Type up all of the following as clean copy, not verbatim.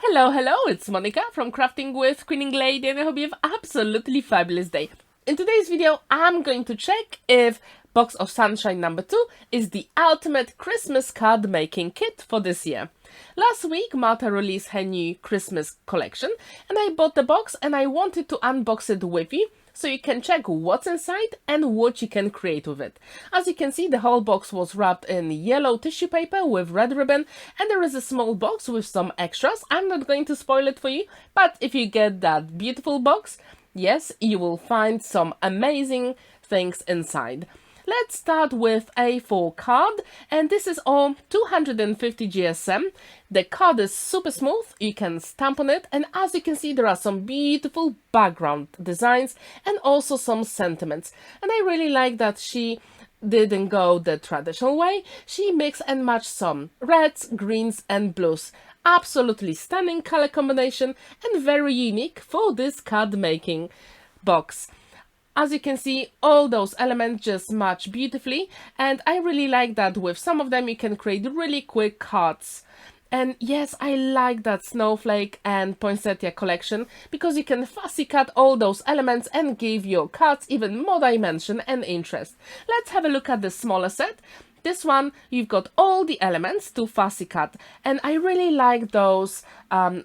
Hello, it's Monica from Crafting with Quilling Lady, and I hope you have an absolutely fabulous day. In today's video, I'm going to check if Box of Sunshine number 2 is the ultimate Christmas card making kit for this year. Last week, Marta released her new Christmas collection, and I bought the box and I wanted to unbox it with you, so you can check what's inside and what you can create with it. As you can see, the whole box was wrapped in yellow tissue paper with red ribbon, and there is a small box with some extras. I'm not going to spoil it for you, but if you get that beautiful box, yes, you will find some amazing things inside. Let's start with A4 card, and this is all 250 GSM. The card is super smooth, you can stamp on it, and as you can see there are some beautiful background designs and also some sentiments. And I really like that she didn't go the traditional way. She mixed and matched some reds, greens and blues. Absolutely stunning color combination and very unique for this card making box. As you can see, all those elements just match beautifully, and I really like that with some of them you can create really quick cards. And yes, I like that snowflake and poinsettia collection because you can fussy cut all those elements and give your cards even more dimension and interest. Let's have a look at the smaller set. This one, you've got all the elements to fussy cut, and I really like those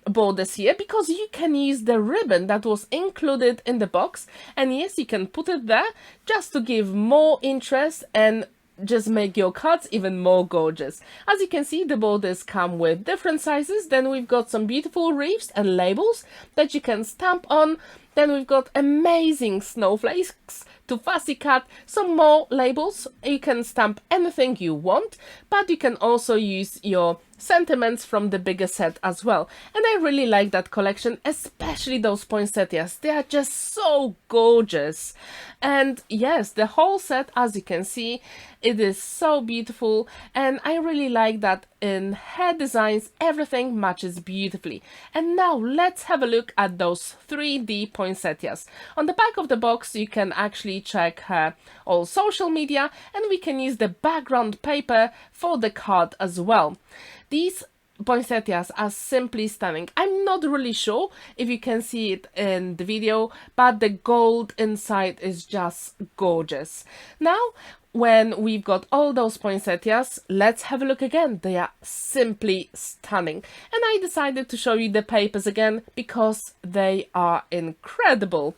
borders here because you can use the ribbon that was included in the box, and yes, you can put it there just to give more interest and just make your cards even more gorgeous. As you can see, the borders come with different sizes. Then we've got some beautiful reefs and labels that you can stamp on. Then we've got amazing snowflakes to fussy cut, some more labels. You can stamp anything you want, but you can also use your sentiments from the bigger set as well. And I really like that collection, especially those poinsettias. They are just so gorgeous. And yes, the whole set, as you can see, it is so beautiful, and I really like that in her designs everything matches beautifully. And now let's have a look at those 3D poinsettias. On the back of the box you can actually check her all social media, and we can use the background paper for the card as well. These poinsettias are simply stunning. I'm not really sure if you can see it in the video, but the gold inside is just gorgeous. Now, when we've got all those poinsettias, let's have a look again. They are simply stunning. And I decided to show you the papers again because they are incredible.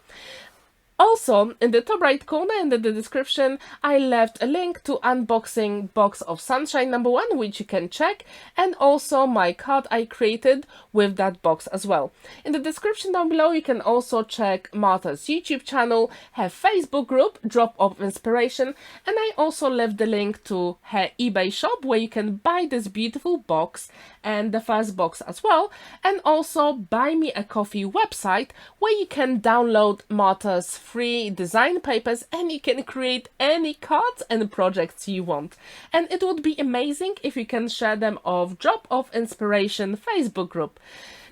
Also, in the top right corner in the description, I left a link to unboxing Box of Sunshine number 1, which you can check, and also my card I created with that box as well. In the description down below, you can also check Marta's YouTube channel, her Facebook group, Drop of Inspiration, and I also left the link to her eBay shop where you can buy this beautiful box and the first box as well, and also Buy Me a Coffee website where you can download Marta's free design papers and you can create any cards and projects you want. And it would be amazing if you can share them off Drop of Inspiration Facebook group,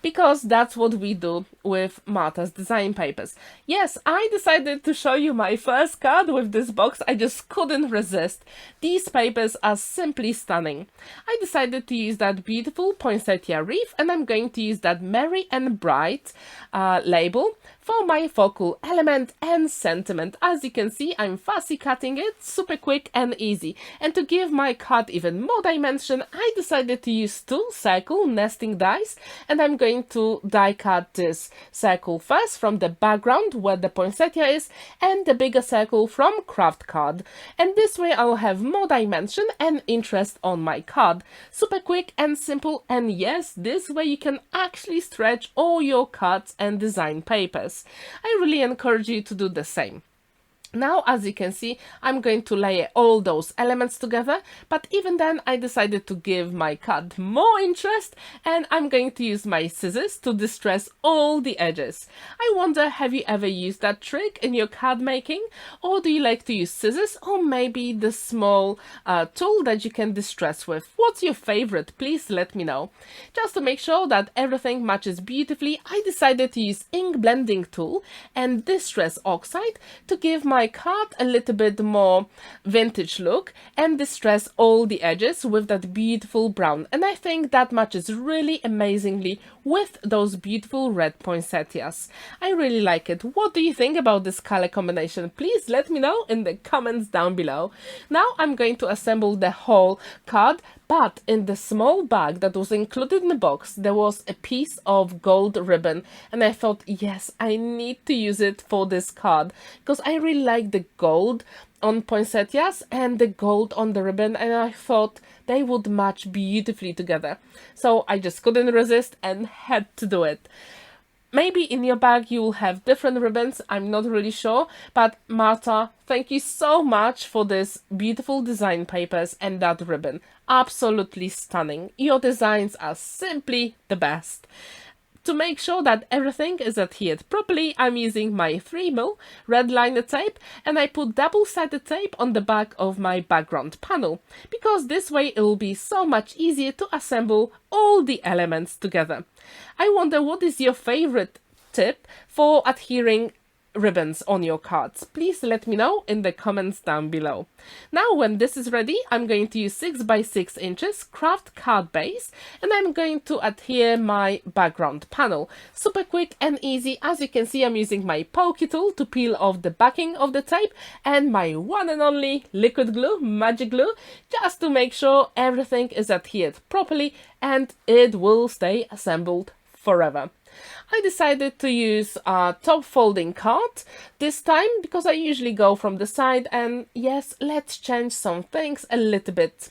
because that's what we do with Marta's design papers. Yes, I decided to show you my first card with this box. I just couldn't resist. These papers are simply stunning. I decided to use that beautiful poinsettia reef, and I'm going to use that Merry and Bright label for my focal element and sentiment. As you can see, I'm fussy cutting it, super quick and easy. And to give my card even more dimension, I decided to use 2 circle nesting dies, and I'm going to die cut this circle first from the background where the poinsettia is, and the bigger circle from craft card. And this way I'll have more dimension and interest on my card. Super quick and simple, and yes, this way you can actually stretch all your cards and design papers. I really encourage you to do the same. Now, as you can see, I'm going to layer all those elements together, but even then I decided to give my card more interest, and I'm going to use my scissors to distress all the edges. I wonder, have you ever used that trick in your card making? Or do you like to use scissors, or maybe the small tool that you can distress with? What's your favorite? Please let me know. Just to make sure that everything matches beautifully, I decided to use ink blending tool and distress oxide to give my my card a little bit more vintage look and distress all the edges with that beautiful brown. And I think that matches really amazingly with those beautiful red poinsettias. I really like it. What do you think about this color combination? Please let me know in the comments down below. Now I'm going to assemble the whole card, but in the small bag that was included in the box, there was a piece of gold ribbon, and I thought, yes, I need to use it for this card because I really like the gold on poinsettias and the gold on the ribbon, and I thought they would match beautifully together. So I just couldn't resist and had to do it. Maybe in your bag you will have different ribbons, I'm not really sure, but Marta, thank you so much for this beautiful design papers and that ribbon. Absolutely stunning. Your designs are simply the best. To make sure that everything is adhered properly, I'm using my 3mm red liner tape, and I put double-sided tape on the back of my background panel, because this way it will be so much easier to assemble all the elements together. I wonder, what is your favorite tip for adhering ribbons on your cards? Please let me know in the comments down below. Now when this is ready, I'm going to use 6 by 6 inches craft card base, and I'm going to adhere my background panel. Super quick and easy. As you can see, I'm using my pokey tool to peel off the backing of the tape and my one and only liquid glue, magic glue, just to make sure everything is adhered properly and it will stay assembled forever. I decided to use a top folding card this time because I usually go from the side, and yes, let's change some things a little bit.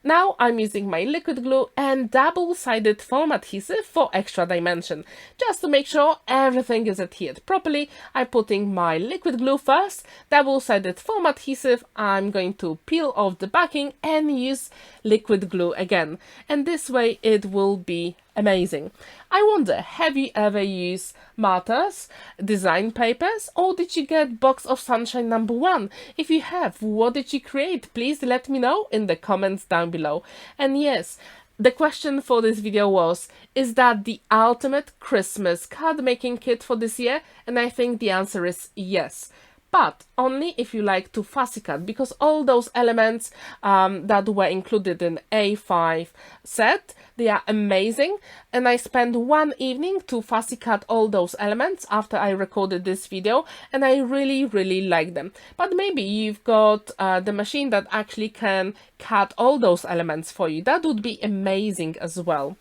Now I'm using my liquid glue and double-sided foam adhesive for extra dimension. Just to make sure everything is adhered properly, I'm putting my liquid glue first, double-sided foam adhesive, I'm going to peel off the backing and use liquid glue again. And this way it will be amazing. I wonder, have you ever used Marta's design papers, or did you get Box of Sunshine #1? If you have, what did you create? Please let me know in the comments down below. And yes, the question for this video was, is that the ultimate Christmas card making kit for this year? And I think the answer is yes. But only if you like to fussy cut, because all those elements that were included in A5 set, they are amazing, and I spent one evening to fussy cut all those elements after I recorded this video, and I really like them. But maybe you've got the machine that actually can cut all those elements for you. That would be amazing as well.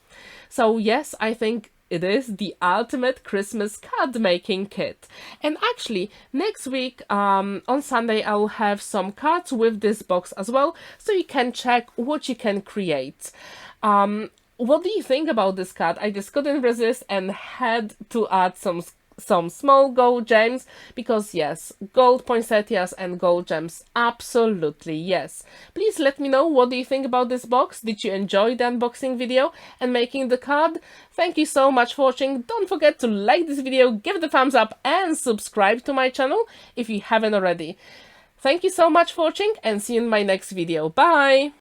So yes, I think it is the ultimate Christmas card making kit. And actually, next week on Sunday, I'll have some cards with this box as well, so you can check what you can create. What do you think about this card? I just couldn't resist and had to add some small gold gems, because yes, gold poinsettias and gold gems, absolutely yes. Please let me know, what do you think about this box? Did you enjoy the unboxing video and making the card? Thank you so much for watching. Don't forget to like this video, give it a thumbs up and subscribe to my channel if you haven't already. Thank you so much for watching, and see you in my next video. Bye!